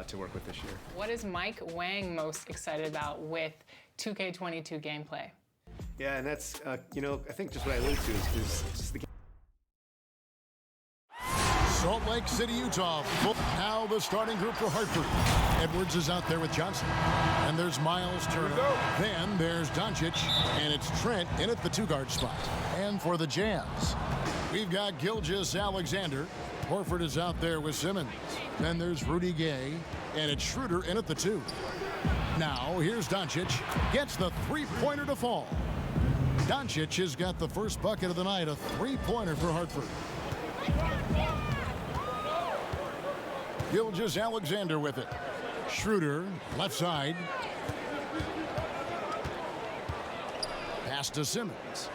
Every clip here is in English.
to work with this year. What is Mike Wang most excited about with 2K22 gameplay? Yeah, and that's, you know, I think just what I alluded to is just the game. Salt Lake City, Utah. Now the starting group for Hartford. Edwards is out there with Johnson. And there's Miles Turner. Then there's Doncic. And it's Trent in at the 2-guard spot. And for the Jazz, we've got Gilgeous-Alexander. Horford is out there with Simmons. Then there's Rudy Gay. And it's Schroeder in at the 2. Now here's Doncic. Gets the three-pointer to fall. Doncic has got the first bucket of the night. A three-pointer for Hartford. Gilgeous-Alexander with it. Schroeder, left side. Pass to Simmons.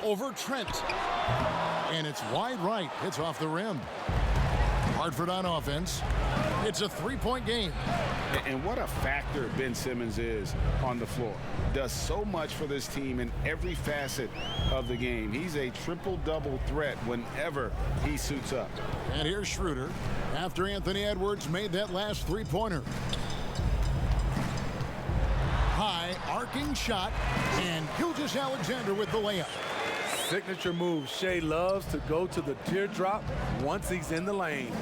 Over Trent. And it's wide right. It's off the rim. Hartford on offense. It's a three-point game. And what a factor Ben Simmons is on the floor. Does so much for this team in every facet of the game. He's a triple-double threat whenever he suits up. And here's Schroeder after Anthony Edwards made that last three-pointer. High arcing shot, and Gilgeous-Alexander with the layup. Signature move. Shea loves to go to the teardrop once he's in the lane.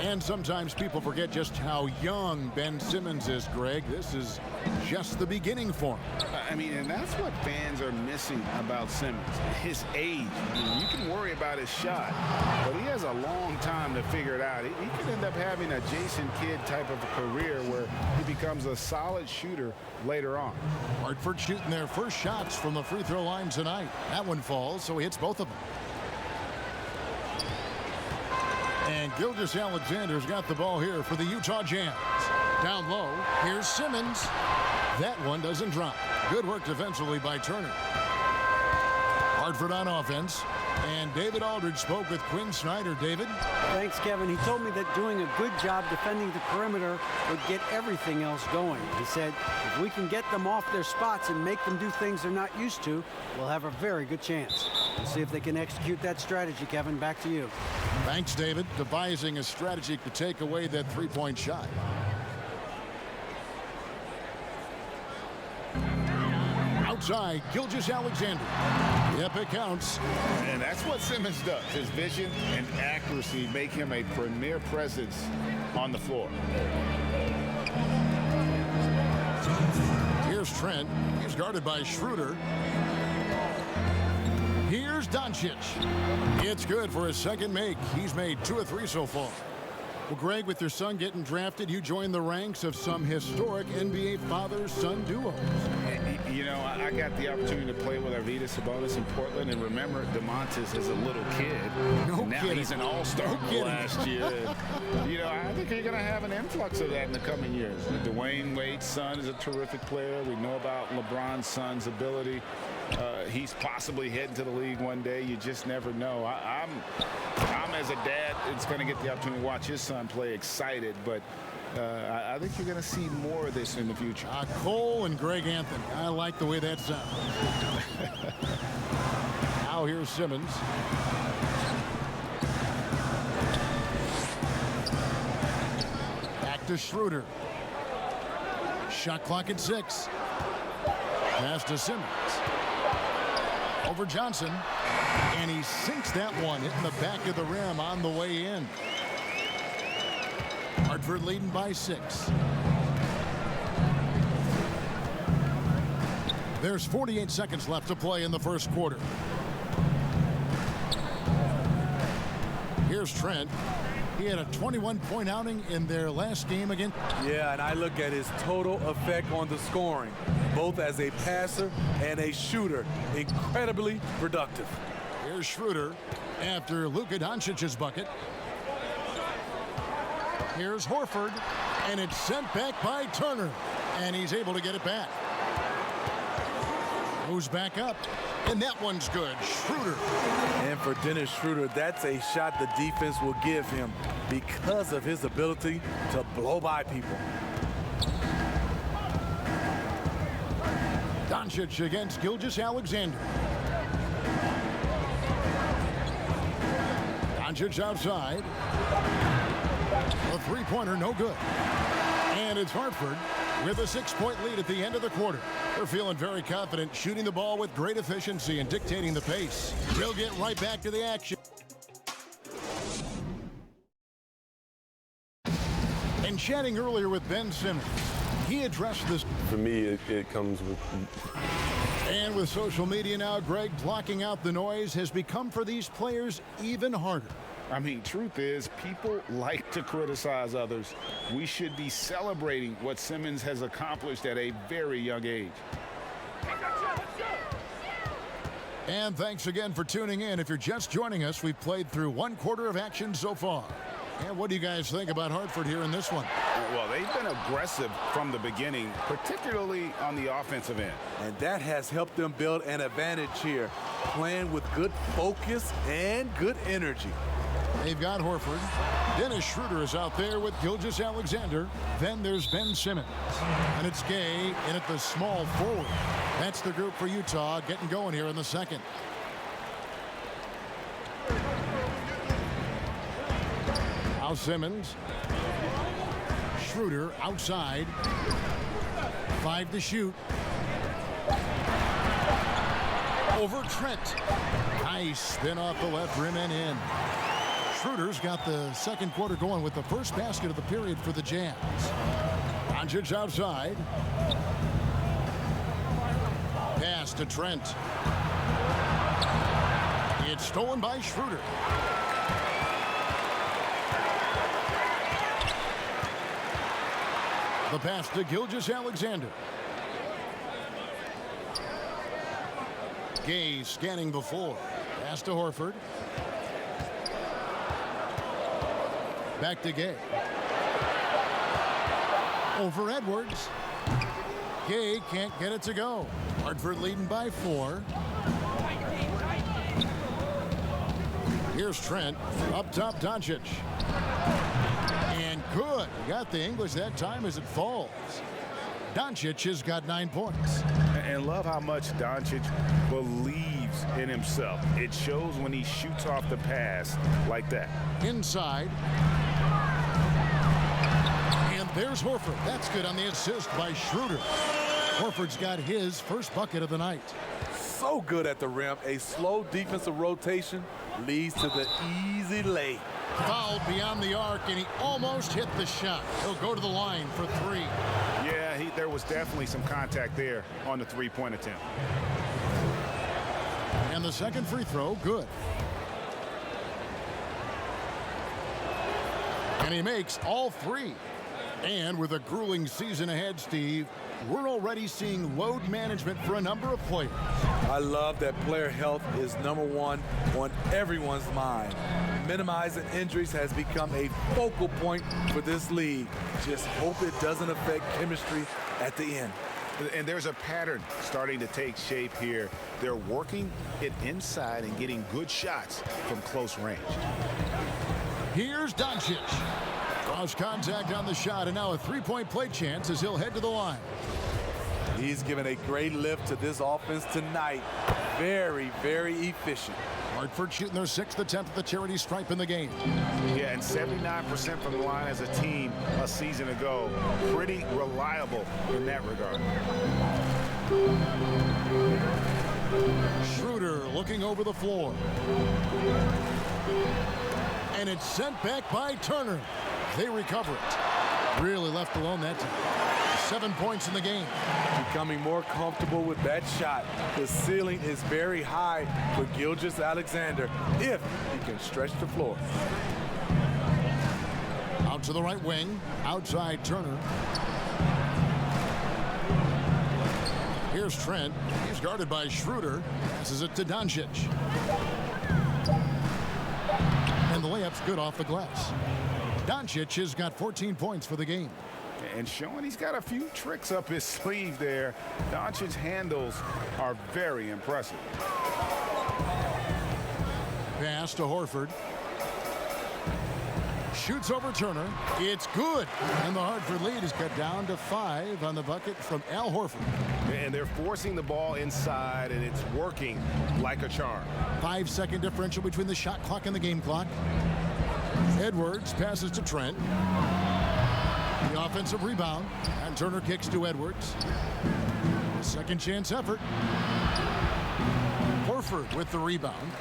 And sometimes people forget just how young Ben Simmons is, Greg. This is just the beginning for him. I mean, and that's what fans are missing about Simmons, his age. I mean, you can worry about his shot, but he has a long time to figure it out. He could end up having a Jason Kidd type of a career where he becomes a solid shooter later on. Hartford shooting their first shots from the free throw line tonight. That one falls, so he hits both of them. And Gilgeous-Alexander's got the ball here for the Utah Jazz. Down low, here's Simmons. That one doesn't drop. Good work defensively by Turner. Hartford on offense. And David Aldridge spoke with Quinn Snyder. David? Thanks, Kevin. He told me that doing a good job defending the perimeter would get everything else going. He said, if we can get them off their spots and make them do things they're not used to, we'll have a very good chance. We'll see if they can execute that strategy, Kevin. Back to you. Thanks, David. Devising a strategy to take away that three-point shot. Outside, Gilgeous-Alexander. Yep, it counts. And that's what Simmons does. His vision and accuracy make him a premier presence on the floor. Here's Trent. He's guarded by Schroeder. Here's Doncic. It's good for his second make. He's made 2 of 3 so far. Well, Greg, with your son getting drafted, you joined the ranks of some historic NBA father-son duos. You know, I got the opportunity to play with Arvydas Sabonis in Portland, and remember DeMontis as a little kid. Now he's an all-star last year. You know, I think you're going to have an influx of that in the coming years. Dwayne Wade's son is a terrific player. We know about LeBron's son's ability. He's possibly heading to the league one day. You just never know. I'm as a dad, it's going to get the opportunity to watch his son play excited, but I think you're going to see more of this in the future. Cole and Greg Anthony. I like the way that sounds. Now here's Simmons. Back to Schroeder. Shot clock at 6. Pass to Simmons. Over Johnson. And he sinks that one, hitting the back of the rim on the way in. Hartford leading by 6. There's 48 seconds left to play in the first quarter. Here's Trent. He had a 21-point outing in their last game again. Yeah, and I look at his total effect on the scoring, both as a passer and a shooter. Incredibly productive. Here's Schroeder after Luka Doncic's bucket. Here's Horford, and it's sent back by Turner, and he's able to get it back. Moves back up, and that one's good. Schroeder. And for Dennis Schroeder, that's a shot the defense will give him because of his ability to blow by people. Doncic against Gilgeous-Alexander. Doncic outside. A three-pointer, no good. And it's Hartford with a 6-point lead at the end of the quarter. They're feeling very confident, shooting the ball with great efficiency and dictating the pace. They'll get right back to the action. And chatting earlier with Ben Simmons, he addressed this. For me, it comes with... And with social media now, Greg, blocking out the noise has become for these players even harder. I mean, truth is, people like to criticize others. We should be celebrating what Simmons has accomplished at a very young age. And thanks again for tuning in. If you're just joining us, we've played through one quarter of action so far. And what do you guys think about Hartford here in this one? Well, they've been aggressive from the beginning, particularly on the offensive end. And that has helped them build an advantage here, playing with good focus and good energy. They've got Horford. Dennis Schroeder is out there with Gilgeous-Alexander. Then there's Ben Simmons. And it's Gay in at the small forward. That's the group for Utah getting going here in the second. Now Simmons. Schroeder outside. 5 to shoot. Over Trent. Nice spin off the left rim and in. Schroeder's got the second quarter going with the first basket of the period for the Jazz. Doncic outside. Pass to Trent. It's stolen by Schroeder. The pass to Gilgeous-Alexander. Gay scanning the floor. Pass to Horford. Back to Gay. Over Edwards. Gay can't get it to go. Hartford leading by 4. Here's Trent. Up top, Doncic. And good. Got the English that time as it falls. Doncic has got 9 points. And love how much Doncic believes in himself. It shows when he shoots off the pass like that. Inside. And there's Horford. That's good on the assist by Schroeder. Horford's got his first bucket of the night. So good at the rim. A slow defensive rotation leads to the easy lay. Fouled beyond the arc, and he almost hit the shot. He'll go to the line for 3. Yeah, there was definitely some contact there on the three-point attempt. And the second free throw, good. And he makes all 3. And with a grueling season ahead, Steve, we're already seeing load management for a number of players. I love that player health is #1 on everyone's mind. Minimizing injuries has become a focal point for this league. Just hope it doesn't affect chemistry at the end. And there's a pattern starting to take shape here. They're working it inside and getting good shots from close range. Here's Doncic. Cross contact on the shot, and now a 3-point play chance as he'll head to the line. He's given a great lift to this offense tonight. Very, very efficient. Hartford shooting their 6th attempt at the charity stripe in the game. Yeah, and 79% from the line as a team a season ago. Pretty reliable in that regard. Schroeder looking over the floor. And it's sent back by Turner. They recover it. Really left alone that time. 7 points in the game. Becoming more comfortable with that shot. The ceiling is very high for Gilgeous-Alexander if he can stretch the floor. Out to the right wing. Outside Turner. Here's Trent. He's guarded by Schroeder. Passes it to Doncic. And the layup's good off the glass. Doncic has got 14 points for the game. And showing he's got a few tricks up his sleeve there. Doncic's handles are very impressive. Pass to Horford. Shoots over Turner. It's good. And the Hartford lead is cut down to 5 on the bucket from Al Horford. And they're forcing the ball inside, and it's working like a charm. 5-second differential between the shot clock and the game clock. Edwards passes to Trent. The offensive rebound, and Turner kicks to Edwards. Second chance effort. Horford with the rebound.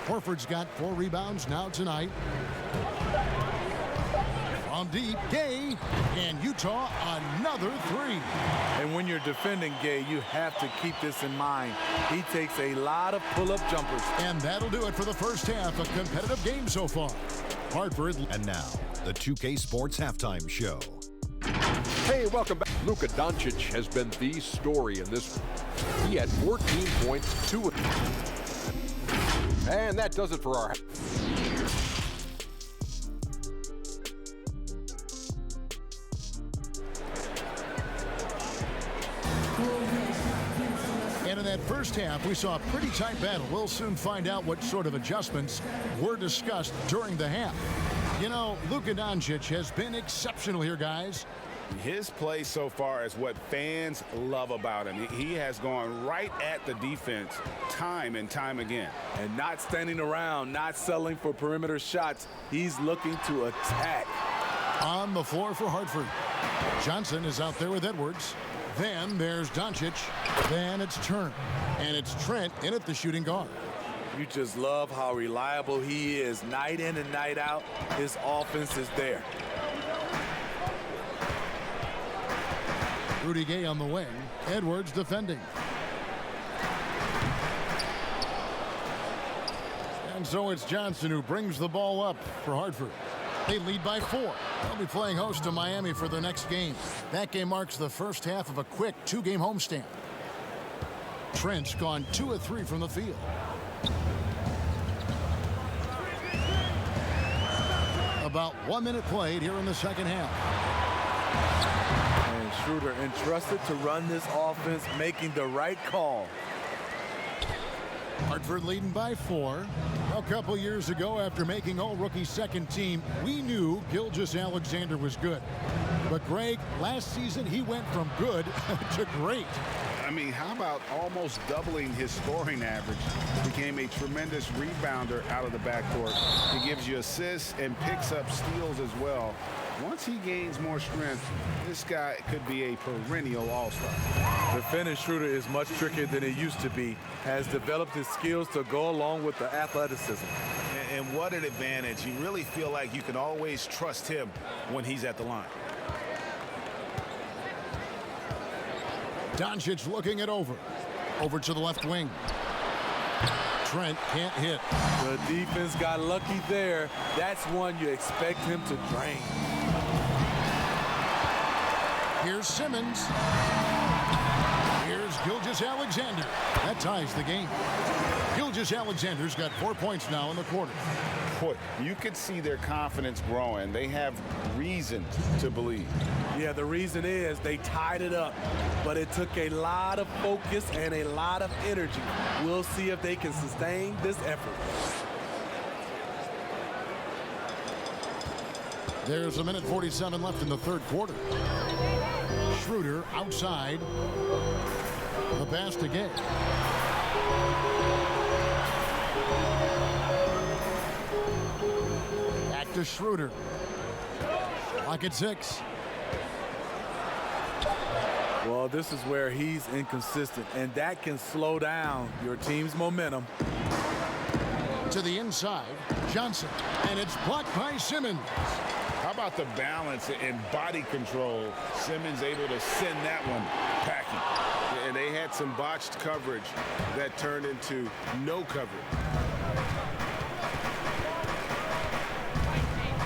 Horford's got 4 rebounds now tonight. From deep, Gay, and Utah another 3. And when you're defending Gay, you have to keep this in mind. He takes a lot of pull-up jumpers. And that'll do it for the first half. A competitive game so far. Hartford. And now, the 2K Sports Halftime Show. Hey, welcome back. Luka Doncic has been the story in this one. He had 14 points, 2 of them. And that does it for our... And in that first half, we saw a pretty tight battle. We'll soon find out what sort of adjustments were discussed during the half. You know, Luka Doncic has been exceptional here, guys. His play so far is what fans love about him. He has gone right at the defense time and time again. And not standing around, not settling for perimeter shots. He's looking to attack. On the floor for Hartford. Johnson is out there with Edwards. Then there's Doncic. Then it's Turner. And it's Trent in at the shooting guard. You just love how reliable he is. Night in and night out, his offense is there. Rudy Gay on the wing. Edwards defending. And so it's Johnson who brings the ball up for Hartford. They lead by 4. They'll be playing host to Miami for their next game. That game marks the first half of a quick 2-game homestand. Trent's gone 2 of 3 from the field. About 1 minute played here in the second half. And Schroeder entrusted to run this offense, making the right call. Hartford leading by 4. A couple years ago, after making all-rookie second team, we knew Gilgeous-Alexander was good. But Greg, last season he went from good to great. I mean, how about almost doubling his scoring average? Became a tremendous rebounder out of the backcourt. He gives you assists and picks up steals as well. Once he gains more strength, this guy could be a perennial all-star. Defending Schroeder is much trickier than it used to be. Has developed his skills to go along with the athleticism. And what an advantage. You really feel like you can always trust him when he's at the line. Doncic looking it over. Over to the left wing. Trent can't hit. The defense got lucky there. That's one you expect him to drain. Here's Simmons. Here's Gilgeous-Alexander. That ties the game. Gilgeous-Alexander's got 4 points now in the quarter. Boy, you could see their confidence growing. They have reason to believe. Yeah, the reason is they tied it up, but it took a lot of focus and a lot of energy. We'll see if they can sustain this effort. There's 1:47 left in the third quarter. Schroeder outside. The pass to Gay. Back to Schroeder. Clock at 6. Well, this is where he's inconsistent, and that can slow down your team's momentum. To the inside, Johnson, and it's blocked by Simmons. How about the balance and body control? Simmons able to send that one packing. And they had some botched coverage that turned into no coverage.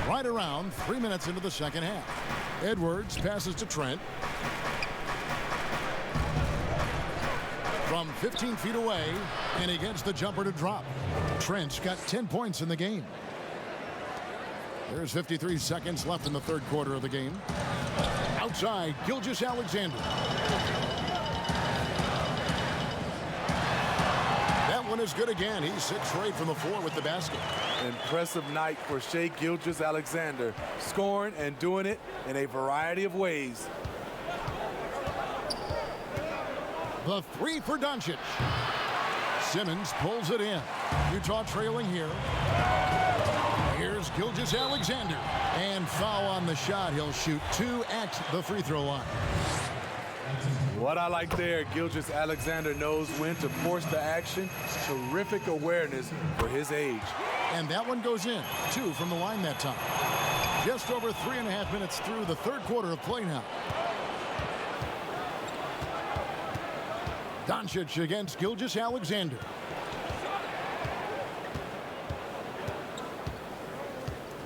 Right around 3 minutes into the second half. Edwards passes to Trent. From 15 feet away, and he gets the jumper to drop. Trent's got 10 points in the game. There's 53 seconds left in the third quarter of the game. Outside, Gilgeous-Alexander. That one is good again. He's 6 straight from the floor with the basket. Impressive night for Shai Gilgeous-Alexander, scoring and doing it in a variety of ways. The 3 for Doncic. Simmons pulls it in. Utah trailing here. Here's Here's Gilgeous-Alexander. And foul on the shot. He'll shoot 2 at the free throw line. What I like there, Gilgeous-Alexander knows when to force the action. Terrific awareness for his age. And that one goes in. 2 from the line that time. Just over 3.5 minutes through the third quarter of play now. Doncic against Gilgeous-Alexander.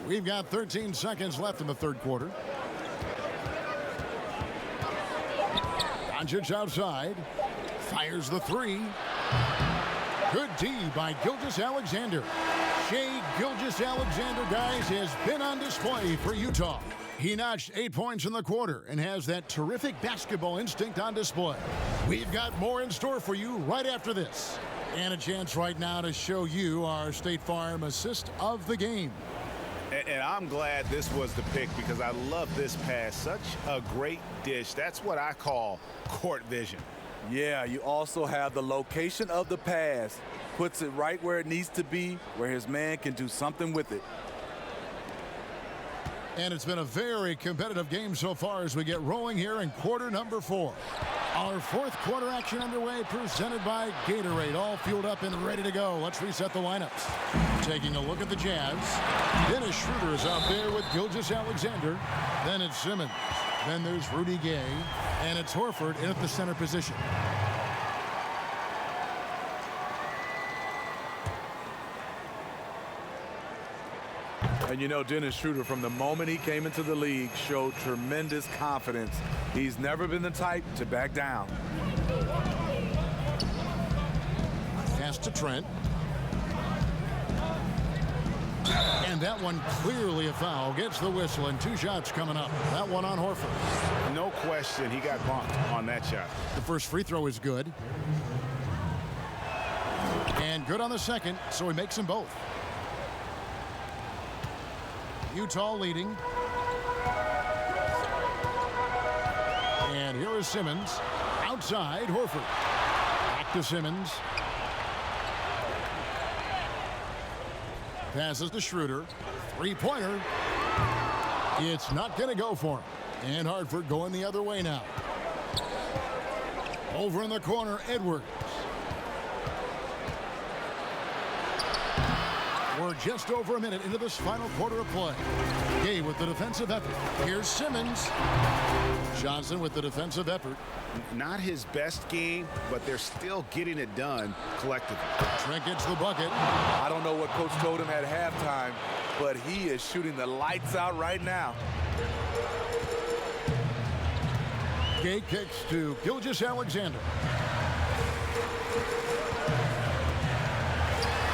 We've got 13 seconds left in the third quarter. Doncic outside. Fires the 3. Good D by Gilgeous-Alexander. Shai Gilgeous-Alexander, guys, has been on display for Utah. He notched 8 points in the quarter and has that terrific basketball instinct on display. We've got more in store for you right after this. And a chance right now to show you our State Farm assist of the game. And I'm glad this was the pick because I love this pass. Such a great dish. That's what I call court vision. Yeah, you also have the location of the pass. Puts it right where it needs to be, where his man can do something with it. And it's been a very competitive game so far as we get rolling here in quarter number 4. Our fourth quarter action underway, presented by Gatorade, all fueled up and ready to go. Let's reset the lineups. Taking a look at the Jazz. Dennis Schroeder is out there with Gilgeous-Alexander. Then it's Simmons. Then there's Rudy Gay. And it's Hartford in at the center position. And you know, Dennis Schroeder, from the moment he came into the league, showed tremendous confidence. He's never been the type to back down. Pass to Trent. And that one clearly a foul. Gets the whistle, and 2 shots coming up. That one on Hartford. No question he got bumped on that shot. The first free throw is good. And good on the second, so he makes them both. Utah leading. And here is Simmons. Outside, Hartford. Back to Simmons. Passes to Schroeder. Three-pointer. It's not going to go for him. And Hartford going the other way now. Over in the corner, Edwards. We're just over a minute into this final quarter of play. Gay with the defensive effort. Here's Simmons. Johnson with the defensive effort. Not his best game, but they're still getting it done collectively. Trent gets the bucket. I don't know what Coach told him at halftime, but he is shooting the lights out right now. Gay kicks to Gilgeous-Alexander.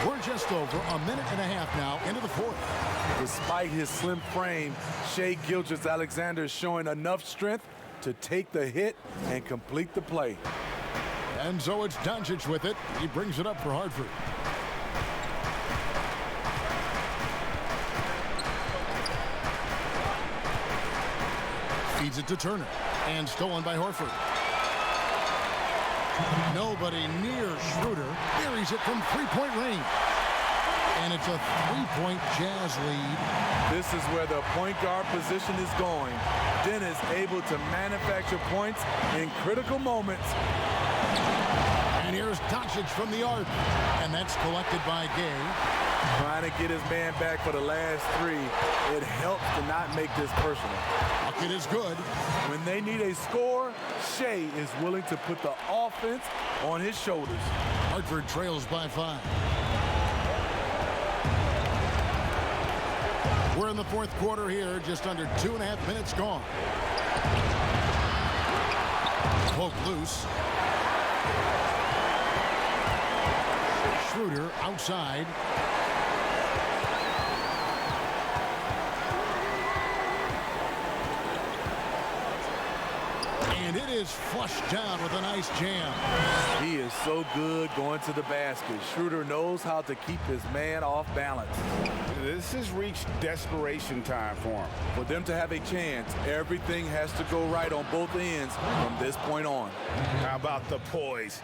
We're just over a minute and a half now into the fourth. Despite his slim frame, Shai Gilgeous-Alexander is showing enough strength to take the hit and complete the play. And so it's Doncic with it. He brings it up for Hartford. Feeds it to Turner. And stolen by Hartford. Nobody near Schroeder. Buries it from three-point range. And it's a three-point Jazz lead. This is where the point guard position is going. Dennis able to manufacture points in critical moments. And here's Doncic from the arc. And that's collected by Gay. Trying to get his man back for the last 3. It helps to not make this personal. Bucket is good. When they need a score, Shai is willing to put the offense on his shoulders. Hartford trails by 5. We're in the fourth quarter here, just under 2.5 minutes gone. Poke loose. Schroeder outside. And it is flushed down with a nice jam. He is so good going to the basket. Schroeder knows how to keep his man off balance. This has reached desperation time for him. For them to have a chance, everything has to go right on both ends from this point on. How about the poise?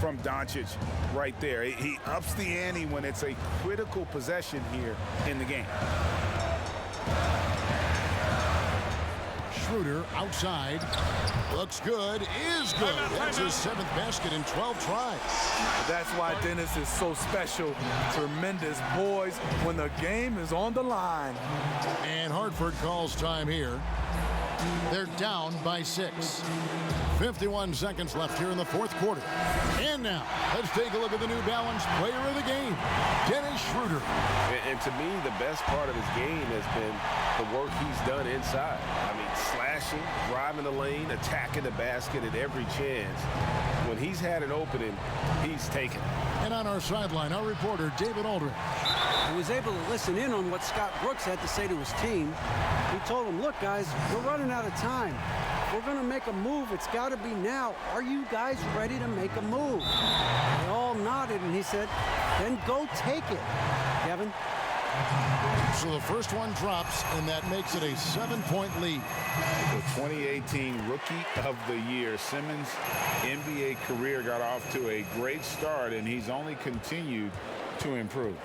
from Doncic right there. He ups the ante when it's a critical possession here in the game. Schroeder outside. Looks good. Is good. That's his 7th basket in 12 tries. That's why Dennis is so special. Tremendous poise when the game is on the line. And Hartford calls time here. They're down by 6. 51 seconds left here in the 4th quarter. And now, let's take a look at the New Balance player of the game, Dennis Schroeder. And to me, the best part of his game has been the work he's done inside. I mean, slashing, driving the lane, attacking the basket at every chance. When he's had an opening, he's taken it. And on our sideline, our reporter, David Aldridge. He was able to listen in on what Scott Brooks had to say to his team. He told them, look, guys, we're running out of time. If we're going to make a move, it's got to be now. Are you guys ready to make a move? They all nodded, and he said, then go take it. Kevin? So the first one drops, and that makes it a 7-point lead. The 2018 Rookie of the Year. Simmons' NBA career got off to a great start, and he's only continued to improve.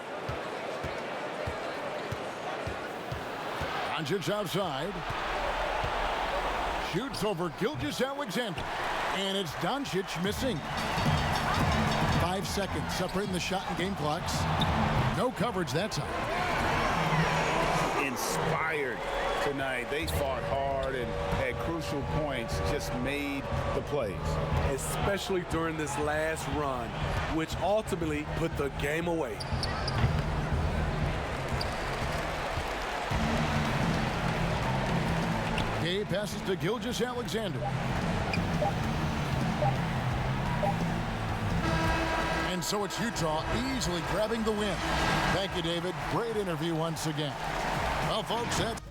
Doncic outside. Shoots over Gilgeous-Alexander. And it's Doncic missing. 5 seconds separating the shot and game clocks. No coverage that time. Inspired tonight. They fought hard and at crucial points just made the plays. Especially during this last run, which ultimately put the game away. Gay passes to Gilgeous-Alexander. And so it's Utah easily grabbing the win. Thank you, David. Great interview once again. Well, folks, that